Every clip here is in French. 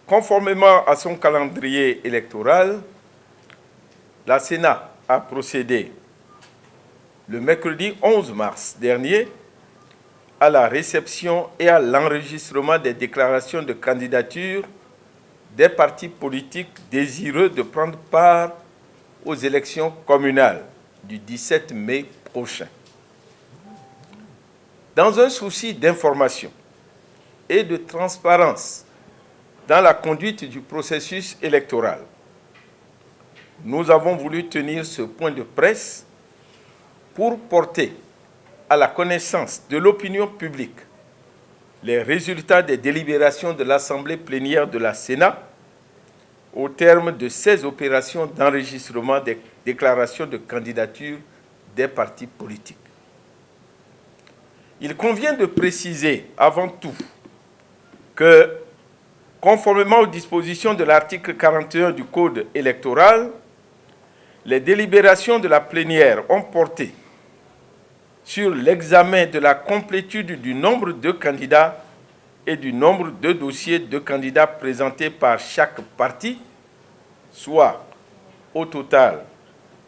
Conformément à son calendrier électoral, la Sénat a procédé le mercredi 11 mars dernier à la réception et à l'enregistrement des déclarations de candidature des partis politiques désireux de prendre part aux élections communales du 17 mai prochain. Dans un souci d'information et de transparence dans la conduite du processus électoral, nous avons voulu tenir ce point de presse pour porter à la connaissance de l'opinion publique les résultats des délibérations de l'Assemblée plénière de la Sénat au terme de ces opérations d'enregistrement des déclarations de candidature des partis politiques. Il convient de préciser avant tout que, conformément aux dispositions de l'article 41 du Code électoral, les délibérations de la plénière ont porté sur l'examen de la complétude du nombre de candidats et du nombre de dossiers de candidats présentés par chaque parti, soit au total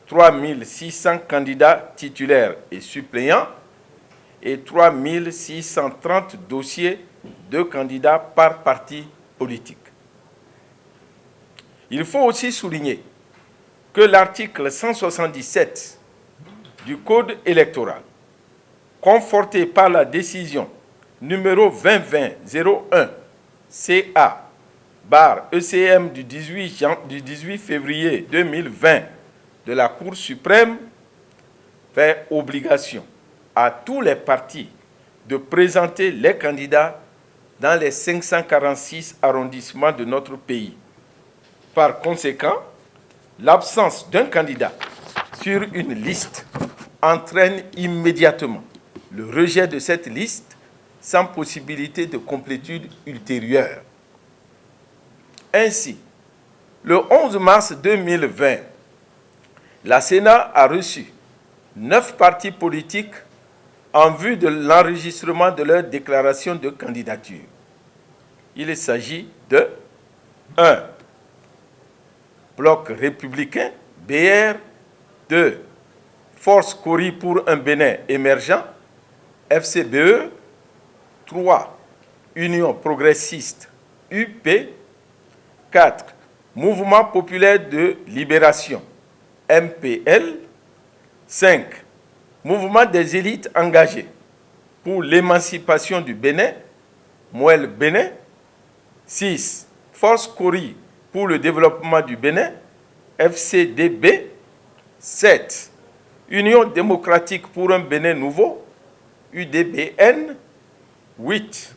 3 600 candidats titulaires et suppléants et 3 630 dossiers de candidats par parti politique. Il faut aussi souligner que l'article 177 du Code électoral, conforté par la décision numéro 2020-01 CA/ECM du 18 février 2020 de la Cour suprême, fait obligation à tous les partis de présenter les candidats dans les 546 arrondissements de notre pays. Par conséquent, l'absence d'un candidat sur une liste entraîne immédiatement le rejet de cette liste sans possibilité de complétude ultérieure. Ainsi, le 11 mars 2020, la Sénat a reçu 9 partis politiques en vue de l'enregistrement de leur déclaration de candidature. Il s'agit de 1. Bloc républicain, BR, 2. Force Cori pour un Bénin émergent, FCBE, 3. Union progressiste, UP, 4. Mouvement populaire de libération, MPL, 5. Mouvement des élites engagées pour l'émancipation du Bénin, Moël Bénin, 6. Force Cori pour le développement du Bénin, FCDB, 7. Union démocratique pour un Bénin nouveau, UDBN, 8.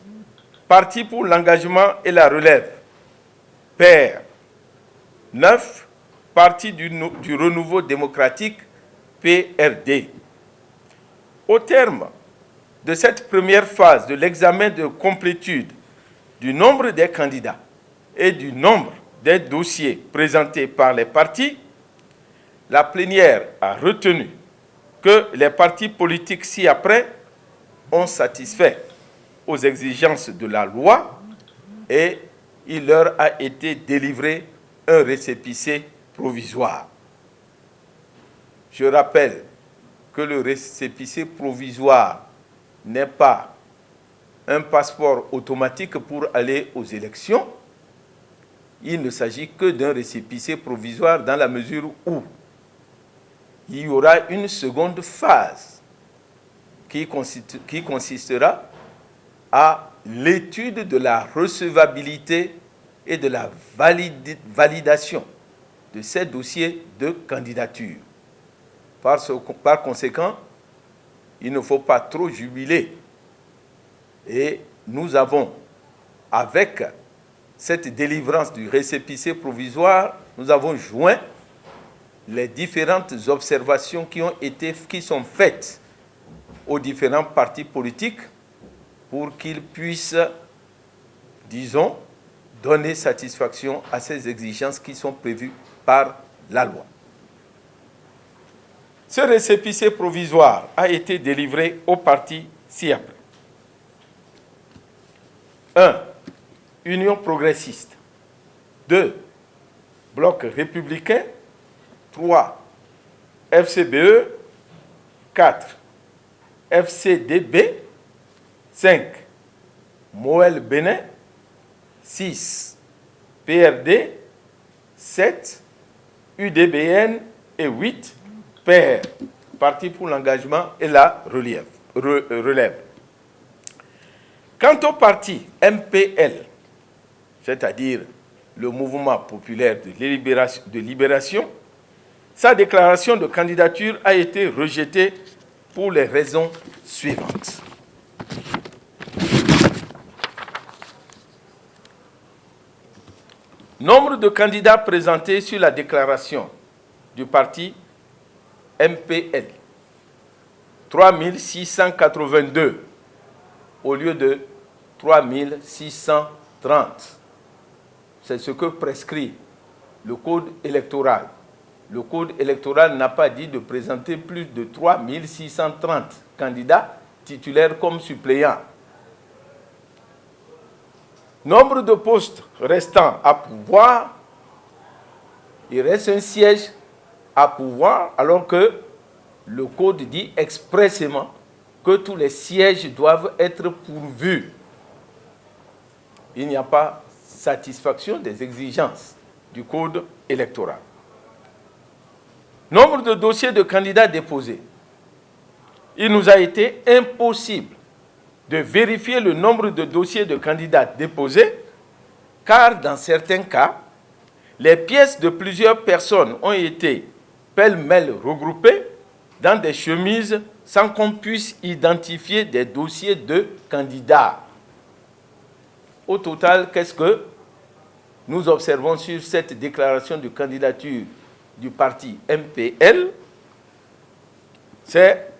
Parti pour l'engagement et la relève, PER, 9. Parti du renouveau démocratique, PRD. Au terme de cette première phase de l'examen de complétude du nombre des candidats et du nombre des dossiers présentés par les partis, la plénière a retenu que les partis politiques ci-après ont satisfait aux exigences de la loi et il leur a été délivré un récépissé provisoire. Je rappelle que le récépissé provisoire n'est pas un passeport automatique pour aller aux élections. Il ne s'agit que d'un récépissé provisoire dans la mesure où il y aura une seconde phase qui consistera à l'étude de la recevabilité et de la validation de ces dossiers de candidature. Par conséquent, il ne faut pas trop jubiler. Et nous avons, avec cette délivrance du récépissé provisoire, nous avons joint les différentes observations qui sont faites aux différents partis politiques pour qu'ils puissent, disons, donner satisfaction à ces exigences qui sont prévues par la loi. Ce récépissé provisoire a été délivré aux partis ci-après. 1. Union progressiste. 2. Bloc républicain. 3. FCBE. 4. FCDB. 5. Moël Bénin. 6. PRD. 7. UDBN. Et 8. PR. Parti pour l'engagement et la relève. Quant au parti MPL, c'est-à-dire le Mouvement populaire de libération, sa déclaration de candidature a été rejetée pour les raisons suivantes. Nombre de candidats présentés sur la déclaration du parti MPL, 3682 au lieu de 3630. C'est ce que prescrit le code électoral. Le code électoral n'a pas dit de présenter plus de 3630 candidats titulaires comme suppléants. Nombre de postes restants à pourvoir, il reste un siège à pourvoir, alors que le code dit expressément que tous les sièges doivent être pourvus. Il n'y a pas satisfaction des exigences du code électoral. Nombre de dossiers de candidats déposés. Il nous a été impossible de vérifier le nombre de dossiers de candidats déposés, car dans certains cas, les pièces de plusieurs personnes ont été pêle-mêle regroupées dans des chemises sans qu'on puisse identifier des dossiers de candidats. Au total, qu'est-ce que nous observons sur cette déclaration de candidature du parti MPL? C'est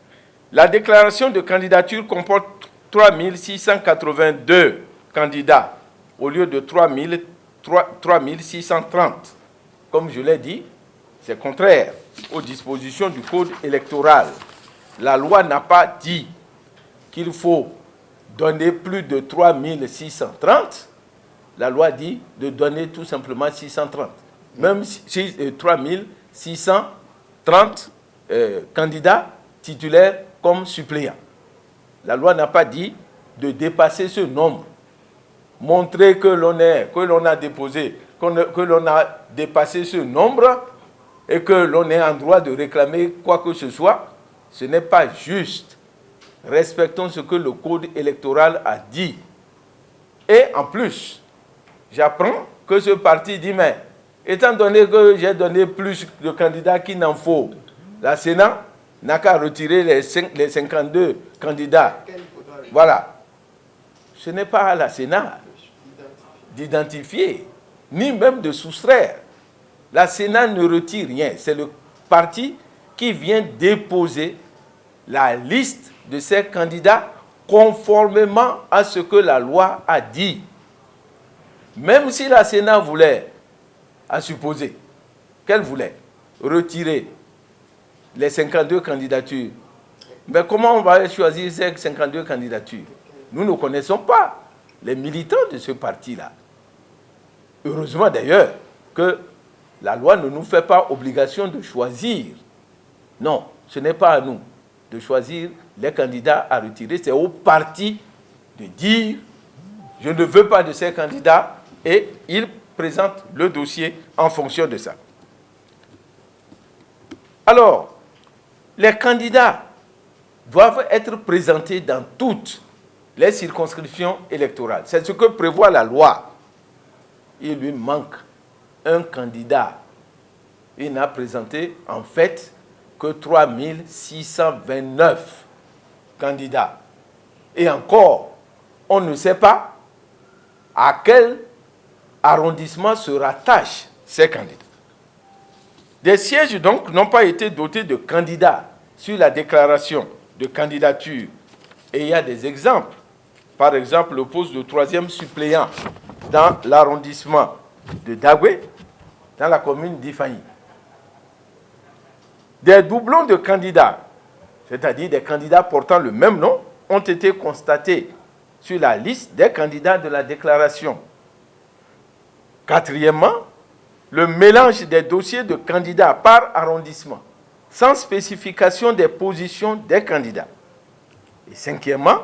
la déclaration de candidature comporte 3682 candidats au lieu de 3630. Comme je l'ai dit, c'est contraire aux dispositions du code électoral. La loi n'a pas dit qu'il faut donner plus de 3630. La loi dit de donner tout simplement 630. Même si 3630 candidats titulaires comme suppléants. La loi n'a pas dit de dépasser ce nombre. Montrer que l'on a déposé, que l'on a dépassé ce nombre et que l'on est en droit de réclamer quoi que ce soit, ce n'est pas juste. Respectons ce que le code électoral a dit. Et en plus, j'apprends que ce parti dit, mais étant donné que j'ai donné plus de candidats qu'il n'en faut, la Sénat n'a qu'à retirer les 52 candidats. Voilà. Ce n'est pas à la Sénat d'identifier, ni même de soustraire. La Sénat ne retire rien. C'est le parti qui vient déposer la liste de ces candidats conformément à ce que la loi a dit. Même si la Sénat voulait, à supposer qu'elle voulait retirer les 52 candidatures, mais comment on va choisir ces 52 candidatures? Nous ne connaissons pas les militants de ce parti-là. Heureusement d'ailleurs que la loi ne nous fait pas obligation de choisir. Non, ce n'est pas à nous de choisir les candidats à retirer. C'est au parti de dire « je ne veux pas de ces candidats » et il présente le dossier en fonction de ça. Alors, les candidats doivent être présentés dans toutes les circonscriptions électorales. C'est ce que prévoit la loi. Il lui manque un candidat. Il n'a présenté en fait que 3629 candidats. Et encore, on ne sait pas à quel arrondissement se rattachent ces candidats. Des sièges donc n'ont pas été dotés de candidats sur la déclaration de candidature. Et il y a des exemples. Par exemple, le poste de 3e suppléant dans l'arrondissement de Dagoué, dans la commune d'Ifani. Des doublons de candidats, c'est-à-dire des candidats portant le même nom, ont été constatés sur la liste des candidats de la déclaration. Quatrièmement, le mélange des dossiers de candidats par arrondissement, sans spécification des positions des candidats. Et cinquièmement,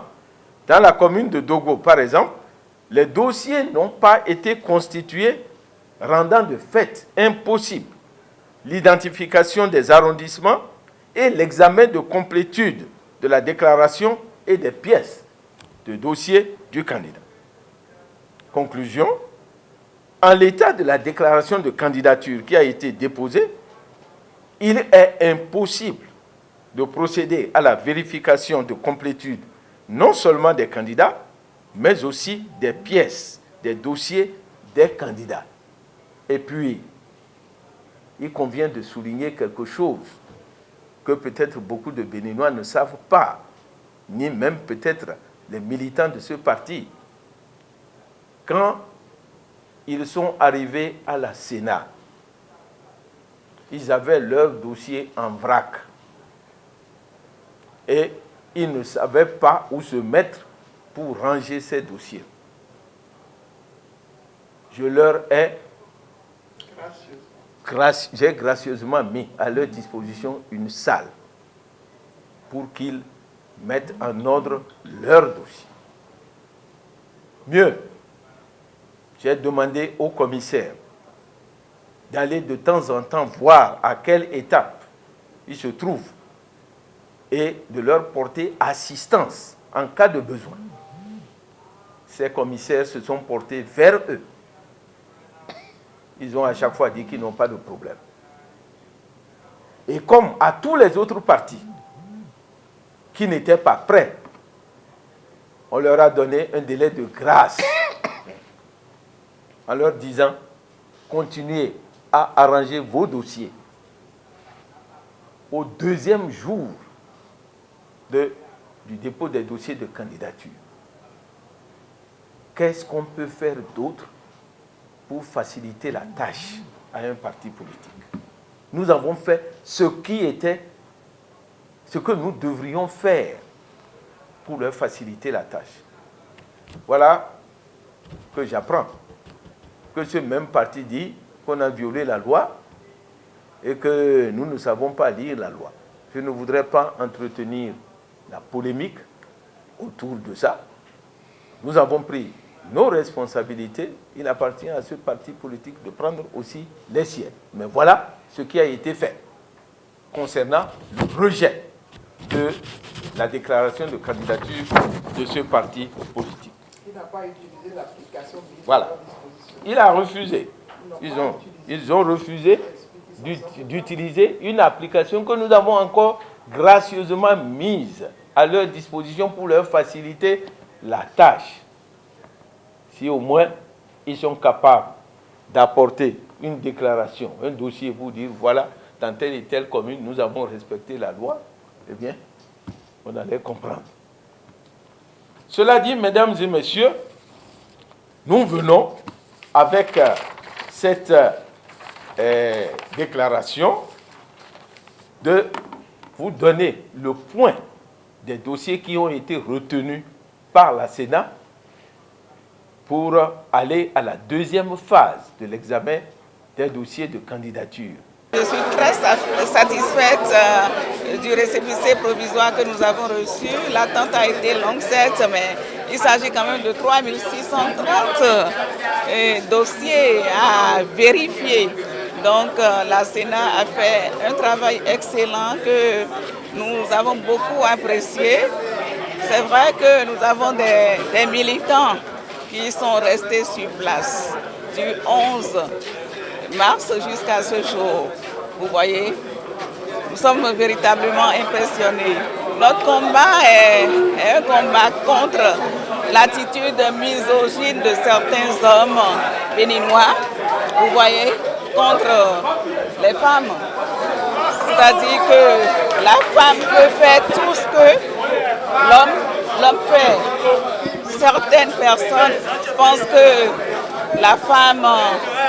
dans la commune de Dogo, par exemple, les dossiers n'ont pas été constitués, rendant de fait impossible l'identification des arrondissements et l'examen de complétude de la déclaration et des pièces de dossier du candidat. Conclusion, en l'état de la déclaration de candidature qui a été déposée, il est impossible de procéder à la vérification de complétude non seulement des candidats, mais aussi des pièces, des dossiers des candidats. Et puis, il convient de souligner quelque chose que peut-être beaucoup de Béninois ne savent pas, ni même peut-être les militants de ce parti. Quand ils sont arrivés à la Sénat, ils avaient leur dossier en vrac. Et ils ne savaient pas où se mettre pour ranger ces dossiers. Je leur ai j'ai gracieusement mis à leur disposition une salle pour qu'ils mettent en ordre leur dossier. Mieux, j'ai demandé au commissaire d'aller de temps en temps voir à quelle étape ils se trouvent et de leur porter assistance en cas de besoin. Ces commissaires se sont portés vers eux. Ils ont à chaque fois dit qu'ils n'ont pas de problème. Et comme à tous les autres partis qui n'étaient pas prêts, on leur a donné un délai de grâce en leur disant « Continuez à arranger vos dossiers au deuxième jour du dépôt des dossiers de candidature. » Qu'est-ce qu'on peut faire d'autre pour faciliter la tâche à un parti politique? Nous avons fait ce que nous devrions faire pour leur faciliter la tâche. Voilà que j'apprends que ce même parti dit qu'on a violé la loi et que nous ne savons pas lire la loi. Je ne voudrais pas entretenir la polémique autour de ça. Nous avons pris nos responsabilités. Il appartient à ce parti politique de prendre aussi les siennes. Mais voilà ce qui a été fait concernant le rejet de la déclaration de candidature de ce parti politique. Il n'a pas utilisé l'application. Voilà. Il a refusé. Ils ont refusé d'utiliser une application que nous avons encore gracieusement mise à leur disposition pour leur faciliter la tâche. Si au moins ils sont capables d'apporter une déclaration, un dossier pour dire voilà, dans telle et telle commune, nous avons respecté la loi, eh bien, on allait comprendre. Cela dit, mesdames et messieurs, nous venons avec cette déclaration de vous donner le point des dossiers qui ont été retenus par la Sénat pour aller à la deuxième phase de l'examen des dossiers de candidature. Je suis très satisfaite du récépissé provisoire que nous avons reçu. L'attente a été longue, certes, mais il s'agit quand même de 3630 dossiers à vérifier. Donc la Sénat a fait un travail excellent que nous avons beaucoup apprécié. C'est vrai que nous avons des militants qui sont restés sur place du 11 mars jusqu'à ce jour. Vous voyez, nous sommes véritablement impressionnés. Notre combat est un combat contre l'attitude misogyne de certains hommes béninois, vous voyez, contre les femmes. C'est-à-dire que la femme peut faire tout ce que l'homme fait. Certaines personnes pensent que la femme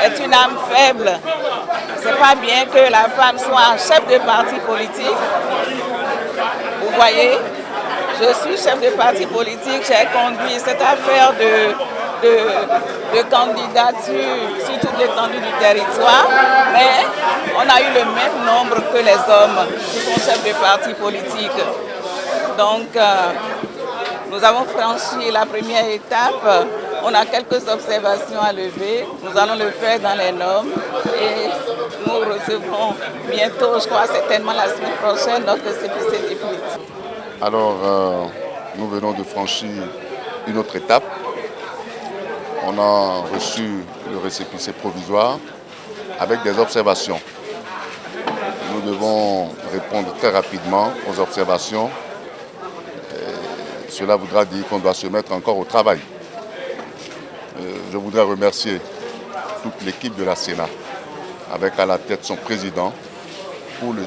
est une âme faible. C'est pas bien que la femme soit chef de parti politique. Vous voyez, je suis chef de parti politique, j'ai conduit cette affaire de candidatures sur toute l'étendue du territoire, mais on a eu le même nombre que les hommes qui sont chefs de partis politiques. Donc, nous avons franchi la première étape. On a quelques observations à lever. Nous allons le faire dans les normes et nous recevrons bientôt, je crois certainement la semaine prochaine, notre récépissé définitif. Alors, nous venons de franchir une autre étape. On a reçu le récépissé provisoire avec des observations. Nous devons répondre très rapidement aux observations. Cela voudra dire qu'on doit se mettre encore au travail. Je voudrais remercier toute l'équipe de la Sénat, avec à la tête son président, pour le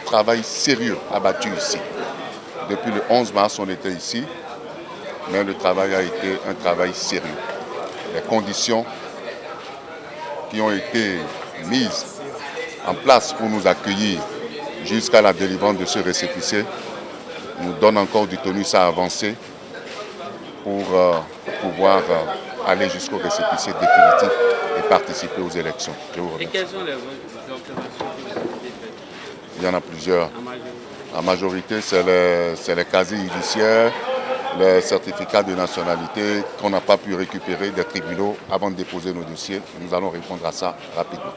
travail sérieux abattu ici. Depuis le 11 mars, on était ici, mais le travail a été un travail sérieux. Les conditions qui ont été mises en place pour nous accueillir jusqu'à la délivrance de ce récépissé nous donnent encore du tonus à avancer pour pouvoir aller jusqu'au récépissé définitif et participer aux élections. Je vous remercie. Et quelles sont les observations que vous avez faites? Il y en a plusieurs. La majorité, c'est les casiers judiciaires, les certificats de nationalité qu'on n'a pas pu récupérer des tribunaux avant de déposer nos dossiers. Nous allons répondre à ça rapidement.